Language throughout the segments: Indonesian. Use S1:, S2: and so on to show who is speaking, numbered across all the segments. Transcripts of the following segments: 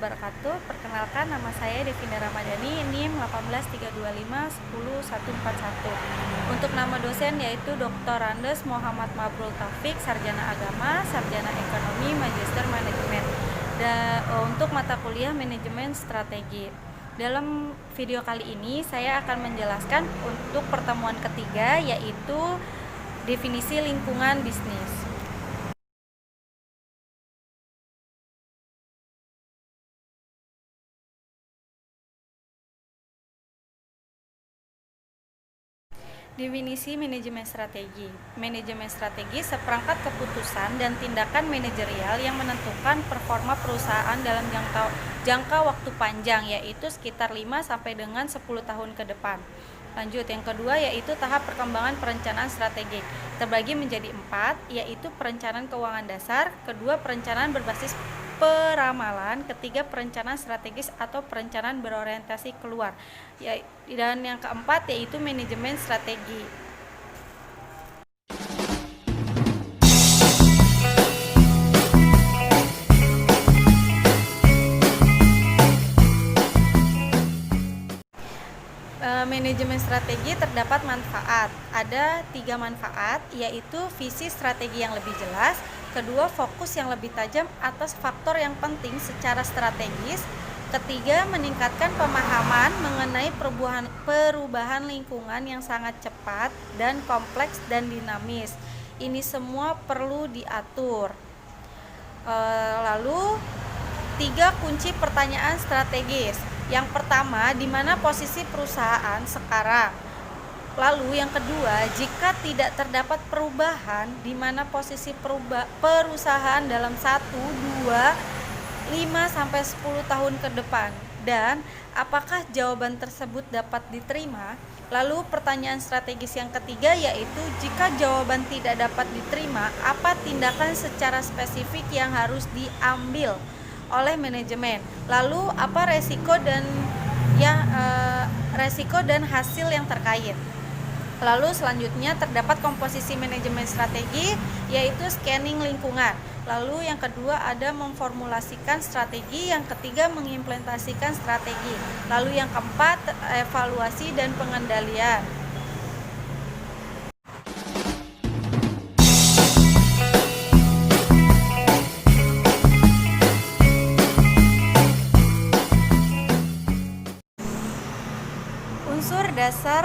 S1: wabarakatuh. Perkenalkan, nama saya Devinda Ramadhani, NIM 18325101141. Untuk nama dosen yaitu Dr. Andes Muhammad Mabrul Taufik, Sarjana Agama, Sarjana Ekonomi, Magister Manajemen. Untuk mata kuliah Manajemen Strategi. Dalam video kali ini saya akan menjelaskan untuk pertemuan ketiga, yaitu definisi lingkungan bisnis. Definisi manajemen strategi. Manajemen strategi seperangkat keputusan dan tindakan manajerial yang menentukan performa perusahaan dalam jangka waktu panjang, yaitu sekitar 5 sampai dengan 10 tahun ke depan. Lanjut, yang kedua yaitu tahap perkembangan perencanaan strategik. Terbagi menjadi 4, yaitu perencanaan keuangan dasar, kedua perencanaan berbasis peramalan, ketiga perencanaan strategis atau perencanaan berorientasi keluar, dan yang keempat yaitu manajemen strategi. Manajemen strategi terdapat manfaat. Ada 3 manfaat, yaitu visi strategi yang lebih jelas, kedua fokus yang lebih tajam atas faktor yang penting secara strategis, ketiga meningkatkan pemahaman mengenai perubahan lingkungan yang sangat cepat dan kompleks dan dinamis. Ini semua perlu diatur. Lalu 3 kunci pertanyaan strategis. Yang pertama, di mana posisi perusahaan sekarang? Lalu yang kedua, jika tidak terdapat perubahan, di mana posisi perusahaan dalam 1, 2, 5 sampai 10 tahun ke depan? Dan apakah jawaban tersebut dapat diterima? Lalu pertanyaan strategis yang ketiga yaitu jika jawaban tidak dapat diterima, apa tindakan secara spesifik yang harus diambil oleh manajemen? Lalu apa resiko dan hasil yang terkait? Lalu selanjutnya terdapat komposisi manajemen strategi, yaitu scanning lingkungan. Lalu yang kedua ada memformulasikan strategi, yang ketiga mengimplementasikan strategi. Lalu yang keempat evaluasi dan pengendalian. Unsur dasar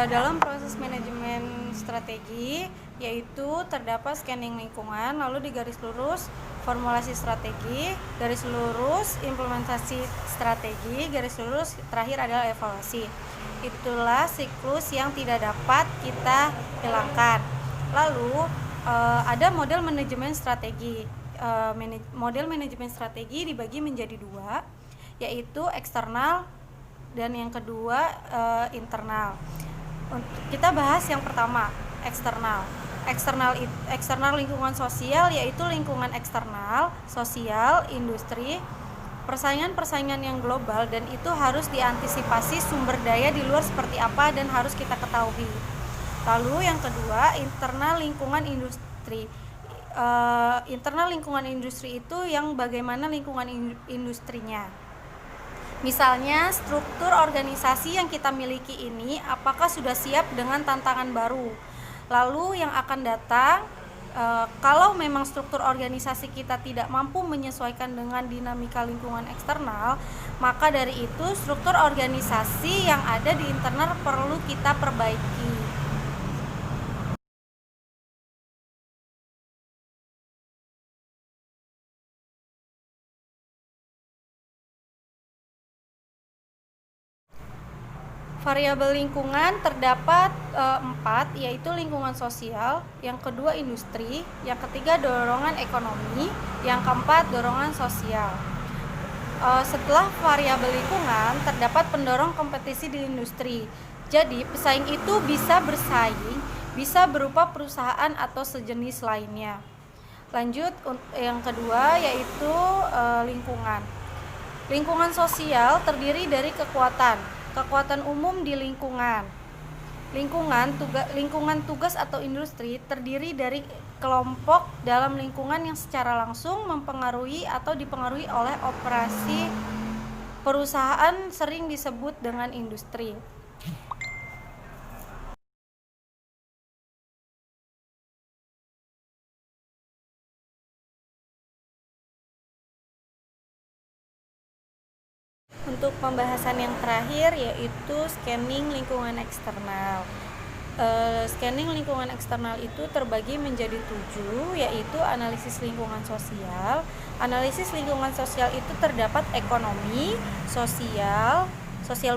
S1: dalam proses manajemen strategi yaitu terdapat scanning lingkungan, lalu di garis lurus formulasi strategi, garis lurus implementasi strategi, garis lurus terakhir adalah evaluasi. Itulah siklus yang tidak dapat kita hilangkan. Lalu ada model manajemen strategi. Model manajemen strategi dibagi menjadi 2, yaitu eksternal dan yang kedua internal. Kita bahas yang pertama, eksternal. Eksternal lingkungan sosial, yaitu lingkungan eksternal, sosial, industri, persaingan yang global, dan itu harus diantisipasi sumber daya di luar seperti apa dan harus kita ketahui. Lalu yang kedua, internal lingkungan industri. Internal lingkungan industri itu yang bagaimana lingkungan industrinya. Misalnya struktur organisasi yang kita miliki ini apakah sudah siap dengan tantangan baru. Lalu yang akan datang, kalau memang struktur organisasi kita tidak mampu menyesuaikan dengan dinamika lingkungan eksternal, maka dari itu struktur organisasi yang ada di internal perlu kita perbaiki. Variabel lingkungan terdapat 4, yaitu lingkungan sosial, yang kedua industri, yang ketiga dorongan ekonomi, yang keempat dorongan sosial. Setelah variabel lingkungan, terdapat pendorong kompetisi di industri. Jadi pesaing itu bisa bersaing, bisa berupa perusahaan atau sejenis lainnya. Lanjut, yang kedua yaitu lingkungan. Lingkungan sosial terdiri dari kekuatan umum di lingkungan. Lingkungan tugas atau industri terdiri dari kelompok dalam lingkungan yang secara langsung mempengaruhi atau dipengaruhi oleh operasi perusahaan, sering disebut dengan industri. Untuk pembahasan yang terakhir yaitu scanning lingkungan eksternal. Scanning lingkungan eksternal itu terbagi menjadi 7, yaitu analisis lingkungan sosial. Analisis lingkungan sosial itu terdapat ekonomi, sosial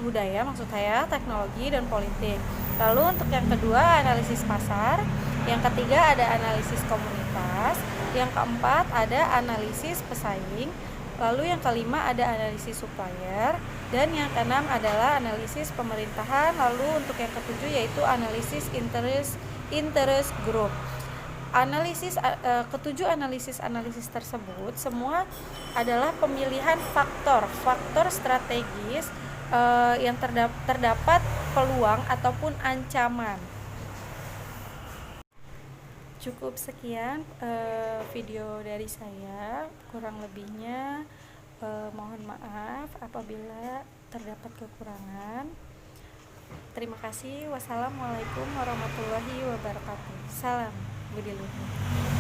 S1: budaya maksud saya, teknologi dan politik. Lalu untuk yang kedua analisis pasar, yang ketiga ada analisis komunitas, yang keempat ada analisis pesaing, lalu yang kelima ada analisis supplier, dan yang keenam adalah analisis pemerintahan. Lalu untuk yang ketujuh yaitu analisis interest group. Ketujuh analisis tersebut semua adalah pemilihan faktor strategis yang terdapat peluang ataupun ancaman. Cukup sekian video dari saya, kurang lebihnya mohon maaf apabila terdapat kekurangan. Terima kasih. Wassalamualaikum warahmatullahi wabarakatuh. Salam Budi Luhur.